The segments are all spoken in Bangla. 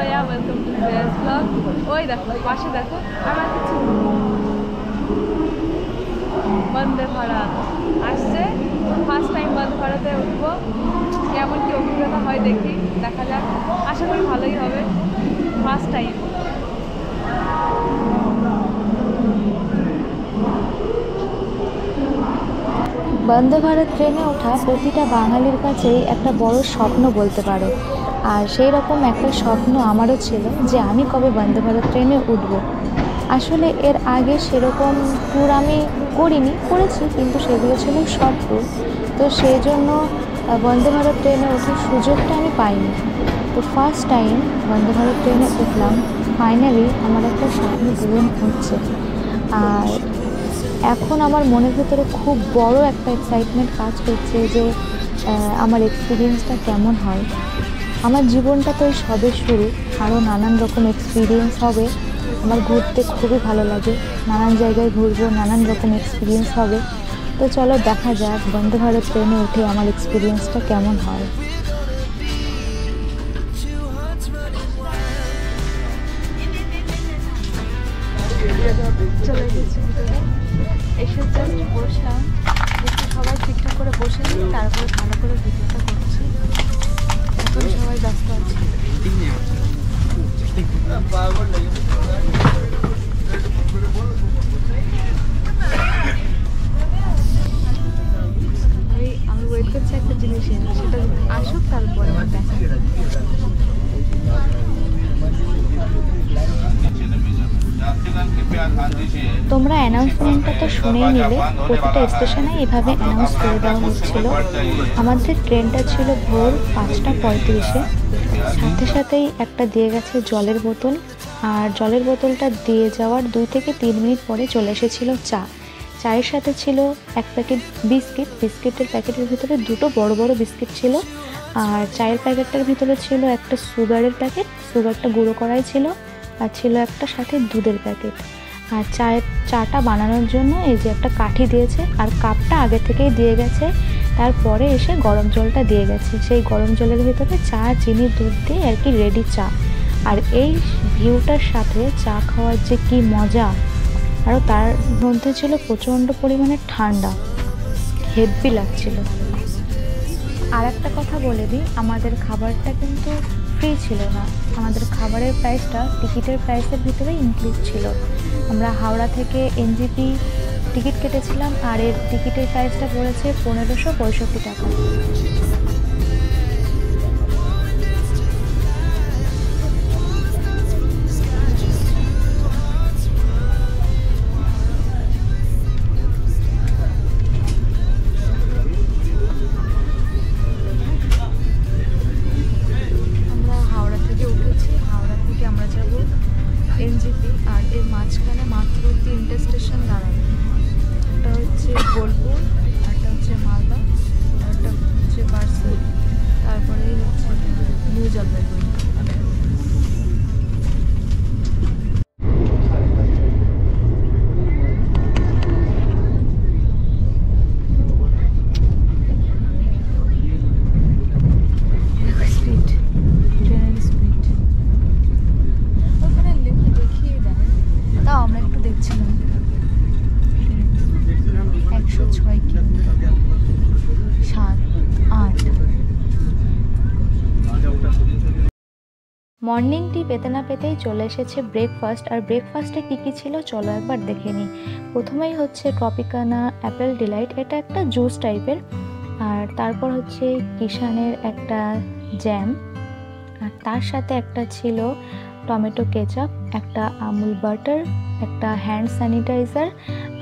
ভাইয়া, ওয়েলকাম টু জেএস ব্লগ। ওই দেখো পাশে দেখো, আমার কিছু বন্দে ভারত আসছে। ফার্স্ট টাইম বন্দে ভারতে উঠবো, কেমন কি অভিজ্ঞতা হয় দেখি, দেখা যাক। আশা করি ভালোই হবে, ফার্স্ট টাইম। বন্দে ভারত ট্রেনে ওঠা প্রতিটা বাঙালির কাছেই একটা বড় স্বপ্ন বলতে পারো। আর সেই রকম একটা স্বপ্ন আমারও ছিল যে আমি কবে বন্দে ভারত ট্রেনে উঠব। আসলে এর আগে সেরকম ট্যুর আমি করেছি, কিন্তু সেগুলো ছিল শর্ট ট্যুর। তো সেই জন্য বন্দে ভারত ট্রেনে ওঠার সুযোগটা আমি পাইনি। তো ফার্স্ট টাইম বন্দে ভারত ট্রেনে উঠলাম, ফাইনালি আমার একটা স্বপ্ন পূরণ হচ্ছে। আর এখন আমার মনের ভেতরে খুব বড় একটা এক্সাইটমেন্ট কাজ করছে যে আমার এক্সপিরিয়েন্সটা কেমন হয়। আমার জীবনটা তো এই সবে শুরু, আরও নানান রকম এক্সপিরিয়েন্স হবে। আমার ঘুরতে খুবই ভালো লাগে, নানান জায়গায় ঘুরবো, নানান রকম এক্সপিরিয়েন্স হবে। তো চলো দেখা যাক বন্দে ভারত ট্রেনে উঠে আমার এক্সপিরিয়েন্সটা কেমন হয়। চলে গেছি ভিতরে, এসে জাস্ট বসলাম, একটু সবাই ঠিকঠাক করে বসে নিই, তারপরে ভালো করে ভিডিওটা করছি। এখন সবাই ব্যস্ত আছে। আমি ওয়েট করছি একটা জিনিসের, সেটা আসুক তারপরে আমার দেখা। তোমরা অ্যানাউন্সমেন্টটা তো শুনেই নিলে, প্রতিটা স্টেশনে এভাবে অ্যানাউন্স করে দেওয়া হচ্ছিল। আমাদের ট্রেনটা ছিল ভোর 5:35-এ। সাথে সাথেই একটা দিয়ে গেছে জলের বোতল, আর জলের বোতলটা দিয়ে যাওয়ার 2 থেকে 3 মিনিট পরে চলে এসেছিল চা। চায়ের সাথে ছিল এক প্যাকেট বিস্কিটের প্যাকেটের ভিতরে 2টো বড় বড় বিস্কিট ছিল। আর চায়ের প্যাকেটটার ভিতরে ছিল একটা সুগারের প্যাকেট, সুগারটা গুঁড়ো করাই ছিল। আর ছিল একটা সাথে দুধের প্যাকেট। আর চাটা বানানোর জন্য এই যে একটা কাঠি দিয়েছে, আর কাপটা আগে থেকেই দিয়ে গেছে। তারপরে এসে গরম জলটা দিয়ে গেছে, সেই গরম জলের ভিতরে চা, চিনি, দুধ দিয়ে আর কি রেডি চা। আর এই ভিউটার সাথে চা খাওয়ার যে কি মজা! আরও তার মধ্যে ছিল প্রচণ্ড পরিমাণে ঠান্ডা, হেভি লাগছিল। আর একটা কথা বলে দিই, আমাদের খাবারটা কিন্তু ফ্রি ছিল না। আমাদের খাবারের প্রাইসটা টিকিটের প্রাইসের ভিতরে ইনক্লুড ছিল। আমরা হাওড়া থেকে এনজিপি টিকিট কেটেছিলাম, আর এর টিকিটের প্রাইসটা পড়েছে 1565 টাকা। এনজিপি, আর এর মাঝখানে মাত্র 3টে স্টেশন দাঁড়াবে। একটা হচ্ছে বোলপুর, একটা হচ্ছে মালদা, একটা হচ্ছে বার্সি, তারপরেই হচ্ছে নিউ জলপাইগুড়ি। আমরা একটু দেখছিলাম 106 কিলোমিটার, 7, 8। মর্নিং টি পেতে না পেতেই চলে এসেছে ব্রেকফাস্ট। আর ব্রেকফাস্টে কী কী ছিল চলো একবার দেখে নিই। প্রথমেই হচ্ছে ট্রপিকানা অ্যাপেল ডিলাইট, এটা একটা জুস টাইপের। আর তারপর হচ্ছে কিষানের একটা জ্যাম, আর তার সাথে একটা ছিল টমেটো কেচাপ, একটা আমুল বাটার, একটা হ্যান্ড স্যানিটাইজার,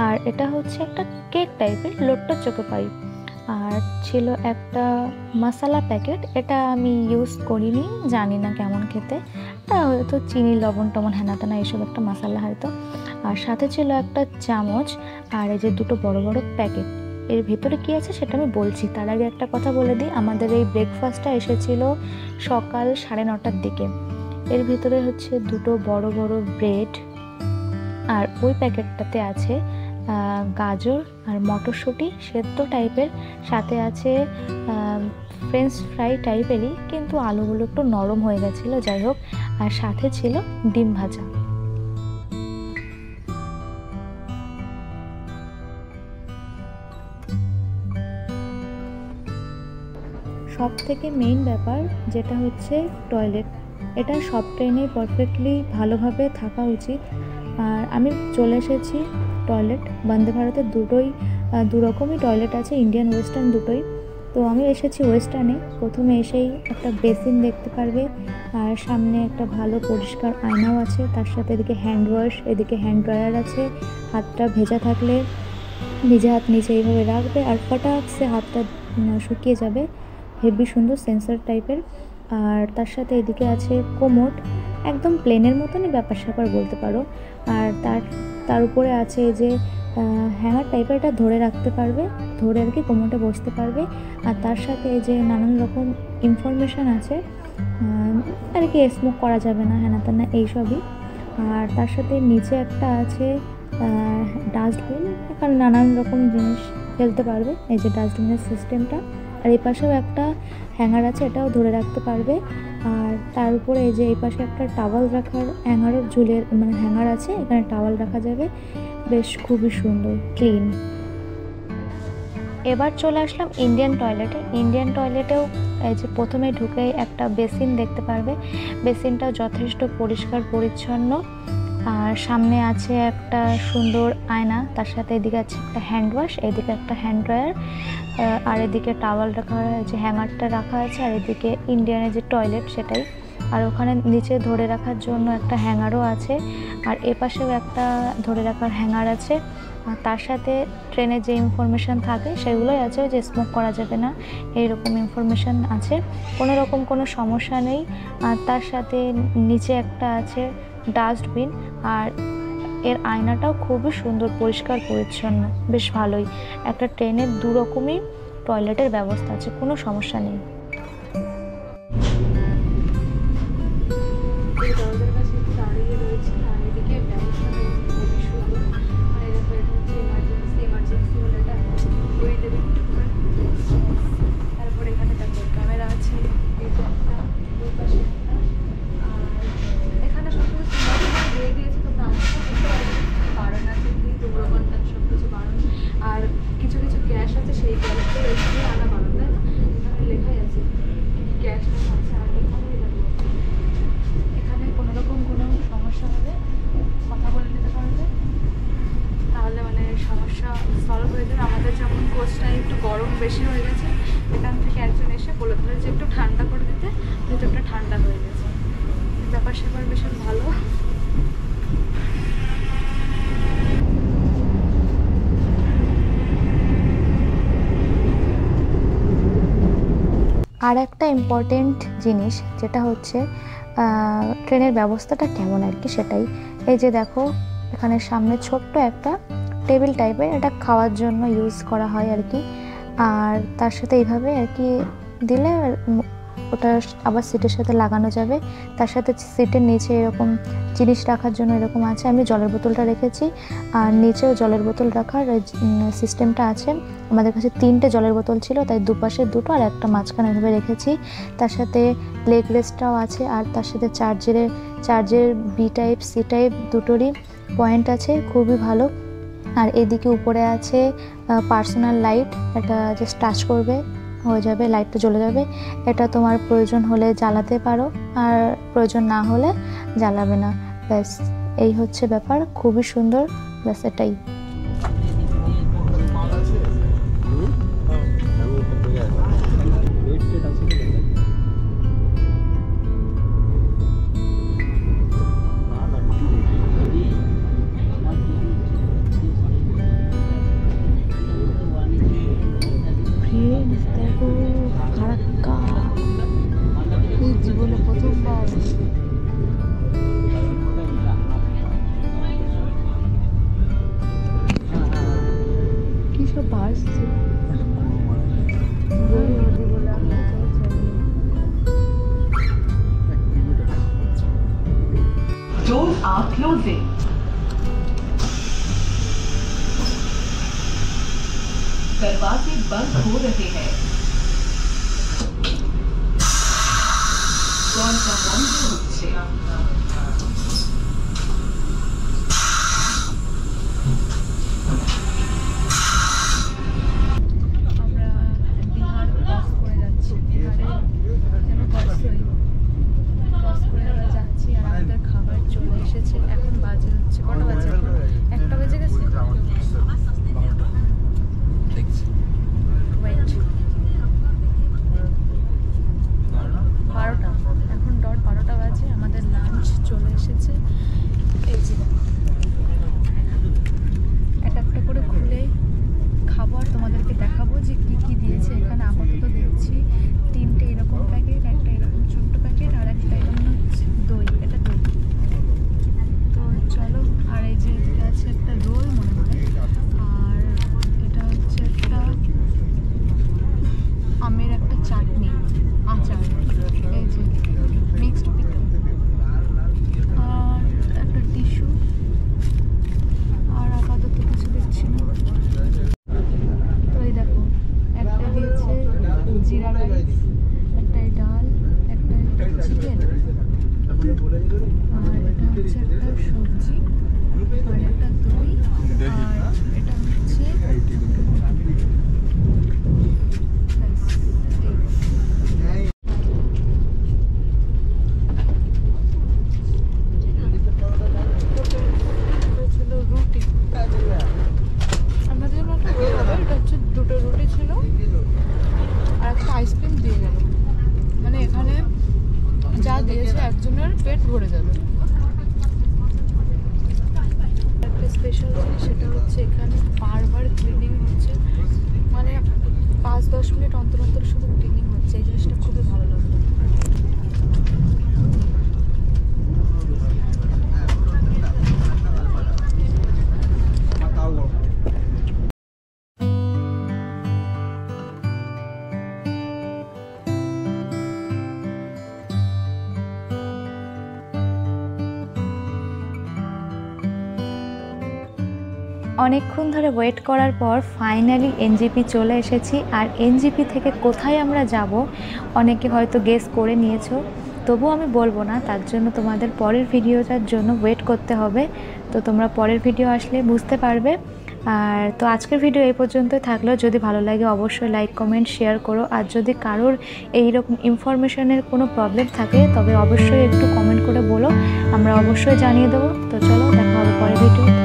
আর এটা হচ্ছে একটা কেক টাইপের লোট্টো চোকোপাই। আর ছিল একটা মশলা প্যাকেট, এটা আমি ইউজ করিনি, জানি না কেমন খেতে। এটা হয়তো চিনি, লবণ টবণ হেনা তেনা এইসব একটা মশলা হয়তো। আর সাথে ছিল একটা চামচ, আর এই যে 2টো বড় বড় প্যাকেট। এর ভেতরে কী আছে সেটা আমি বলছি, তার আগে একটা কথা বলে দিই। আমাদের এই ব্রেকফাস্টটা এসেছিল সকাল 9:30টার দিকে। এর ভিতরে হচ্ছে 2টো বড় বড় ব্রেড, আর ওই প্যাকেটটাতে আছে গাজর আর মটরশুঁটি সেদ্ধ টাইপের, সাথে আছে ফ্রেঞ্চ ফ্রাই টাইপেরই, কিন্তু আলুগুলো একটু নরম হয়ে গেছিলো। যাই হোক, আর সাথে ছিল ডিম ভাজা। সব থেকে মেইন ব্যাপার যেটা হচ্ছে টয়লেট, এটা সব ট্রেনে পারফেক্টলি ভালোভাবে থাকা উচিত। আর আমি চলে এসেছি টয়লেট, বন্দে ভারতের দু রকমই টয়লেট আছে, ইন্ডিয়ান ওয়েস্টার্ন দুটোই। তো আমি এসেছি ওয়েস্টার্নে। প্রথমে এসেই একটা বেসিন দেখতে পারবে, আর সামনে একটা ভালো পরিষ্কার আয়নাও আছে, তার সাথে এদিকে হ্যান্ড ওয়াশ, এদিকে হ্যান্ড ড্রায়ার আছে। হাতটা ভেজা থাকলে নিজে হাত নিচে এইভাবে রাখবে আর ফটাক সে হাতটা শুকিয়ে যাবে। হেভি সুন্দর সেন্সর টাইপের। আর তার সাথে এদিকে আছে কোমোড, একদম প্লেনের মতনই ব্যাপার স্যাপার বলতে পারো। আর তার উপরে আছে এই যে হ্যাঙ্গার টাইপের, এটা ধরে রাখতে পারবে, ধরে আর কি কোমোডে বসতে পারবে। আর তার সাথে এই যে নানান রকম ইনফরমেশান আছে আর কি, স্মোক করা যাবে না, হ্যানা ত্যানা এইসবই। আর তার সাথে নিচে একটা আছে ডাস্টবিন, এখানে নানান রকম জিনিস ফেলতে পারবে, এই যে ডাস্টবিনের সিস্টেমটা। আর এই পাশেও একটা হ্যাঙ্গার আছে, এটাও ধরে রাখতে পারবে। আর তার উপরে এই যে এই পাশে একটা টাওয়াল রাখার হ্যাঙ্গার আছে, এখানে টাওয়াল রাখা যাবে। বেশ খুবই সুন্দর, ক্লিন। এবার চলে আসলাম ইন্ডিয়ান টয়লেটে। ইন্ডিয়ান টয়লেটেও এই যে প্রথমে ঢুকে একটা বেসিন দেখতে পারবে, বেসিনটাও যথেষ্ট পরিষ্কার পরিচ্ছন্ন। আর সামনে আছে একটা সুন্দর আয়না, তার সাথে এদিকে আছে একটা হ্যান্ড ওয়াশ, এদিকে একটা হ্যান্ড ড্রায়ার, আর এদিকে টাওয়াল রাখা, যে হ্যাঙ্গারটা রাখা আছে, আর এদিকে ইন্ডিয়ানের যে টয়লেট সেটাই। আর ওখানে নিচে ধরে রাখার জন্য একটা হ্যাঙ্গারও আছে, আর এপাশেও একটা ধরে রাখার হ্যাঙ্গার আছে। আর তার সাথে ট্রেনে যে ইনফরমেশান থাকে সেগুলোই আছে, যে স্মোক করা যাবে না এইরকম ইনফরমেশান আছে, কোনো রকম কোনো সমস্যা নেই। আর তার সাথে নিচে একটা আছে ডাস্টবিন, আর এর আয়নাটাও খুবই সুন্দর পরিষ্কার পরিচ্ছন্ন, বেশ ভালোই। একটা ট্রেনের দু রকমই টয়লেটের ব্যবস্থা আছে, কোনো সমস্যা নেই। তারপরে এখানে ক্যামেরা আছে, এখানে সব কিছু দিয়ে দিয়েছে, তোমরা বারণ আছে কি ধূম্রপান সব কিছু বারণ। আর কিছু কিছু গ্যাস আছে, সেই গ্যাসটা এখানে আনা বারণ, তাই না? এখানে লেখাই আছে গ্যাস আছে। আর এখানে কোনো রকম কোনো সমস্যা হলে কথা বলে নিতে পারবে, তাহলে মানে সমস্যা সলভ হয়ে যাবে। আমাদের যেমন কোচটায় একটু গরম বেশি হয়ে গেছে, এখান থেকে একজন এসে বলে দিল যে একটু ঠান্ডা করে দিতে, ভেতরটা ঠান্ডা হয়ে গেছে। ব্যাপার স্যাপার ভীষণ ভালো। আর একটা ইম্পর্টেন্ট জিনিস যেটা হচ্ছে ট্রেনের ব্যবস্থাটা কেমন আর কি, সেটাই। এই যে দেখো এখানে সামনে ছোট্ট একটা টেবিল টাইপের, এটা খাওয়ার জন্য ইউজ করা হয় আর কি। আর তার সাথে এইভাবে আর কি দিলে ওটা আবার সিটের সাথে লাগানো যাবে। তার সাথে সিটের নিচে এরকম জিনিস রাখার জন্য এরকম আছে, আমি জলের বোতলটা রেখেছি। আর নিচেও জলের বোতল রাখার সিস্টেমটা আছে। আমাদের কাছে 3টে জলের বোতল ছিল, তাই দুপাশে 2টো আর একটা মাঝখানে এভাবে রেখেছি। তার সাথে লেগ রেস্টটাও আছে, আর তার সাথে চার্জের বি টাইপ সি টাইপ দুটোরই পয়েন্ট আছে, খুবই ভালো। আর এদিকে উপরে আছে পার্সোনাল লাইট, এটা জাস্ট টাচ করবে হয়ে যাবে, লাইটটা জ্বলে যাবে। এটা তোমার প্রয়োজন হলে জ্বালাতে পারো, আর প্রয়োজন না হলে জ্বালাবে না। ব্যাস এই হচ্ছে ব্যাপার, খুবই সুন্দর। ব্যাস এটাই। জীবনে প্রথমবার কি সব ভাসছে, Doors are closing. दरवाजे बंद हो रहे हैं। Doors are on close. হচ্ছে। আমরা বিহার ক্রস করে যাচ্ছি, বিহারে ক্রস করে আমরা যাচ্ছি আর আমাদের খাবার চলে এসেছে। এখন বাজে হচ্ছে কটা বাজে? এখন 1টা বেজে গেছে। ওয়েট, 12টা, এখন ডট 12টা বাজে। আমাদের লাঞ্চ চলে এসেছে। এই যে একটা একটা করে খুলে খাবো আর তোমাদেরকে দেখাবো যে কি কি দিয়েছে এখানে। আপাতত দেখছি 3টে এরকম প্যাকেট, একটা এরকম ছোট্ট প্যাকেট আর একটা এরকম হচ্ছে দই। এটা দই। তো চলো, আর এই যে এদিকে আছে একটা রোল মনে হয়, আর এটা হচ্ছে একটা আমের একটা চাটনি, আচার, এই যে মিক্সড পিকল, আর একটা টিস্যু, আর আপাতত কিছু দেখছি না। তো এই দেখো, একটা দিয়েছে জিরা রাইস, একটাই ডাল, একটা চিকেন, আর এটা হচ্ছে একটা সবজি, আর একটা দই, আর এটা হচ্ছে রুটি। আমরা যেমন একটা রোল হবে, এটা হচ্ছে 2টো রুটি ছিল আর একটা আইসক্রিম দিয়ে গেল। মানে এখানে যা দিয়েছে একজনের পেট ভরে যাবে। একটা স্পেশাল জিনিস সেটা হচ্ছে এখানে বারবার ক্লিনিং হচ্ছে, মানে 5-10 মিনিট অন্তর অন্তর শুধু ক্লিনিং হচ্ছে। এই জিনিসটা খুবই ভালো লাগলো। অনেকক্ষণ ধরে ওয়েট করার পর ফাইনালি এনজেপি চলে এসেছি। আর এনজেপি থেকে কোথায় আমরা যাব অনেকে হয়তো গেস করে নিয়েছো, তবুও আমি বলবো না, তার জন্য তোমাদের পরের ভিডিওটার জন্য ওয়েট করতে হবে। তো তোমরা পরের ভিডিও আসলে বুঝতে পারবে। আর তো আজকের ভিডিও এই পর্যন্তই থাকলো। যদি ভালো লাগে অবশ্যই লাইক, কমেন্ট, শেয়ার করো। আর যদি কারোর এইরকম ইনফরমেশনের কোনো প্রবলেম থাকে তবে অবশ্যই একটু কমেন্ট করে বলো, আমরা অবশ্যই জানিয়ে দেবো। তো চলো, দেখা হবে পরের ভিডিও।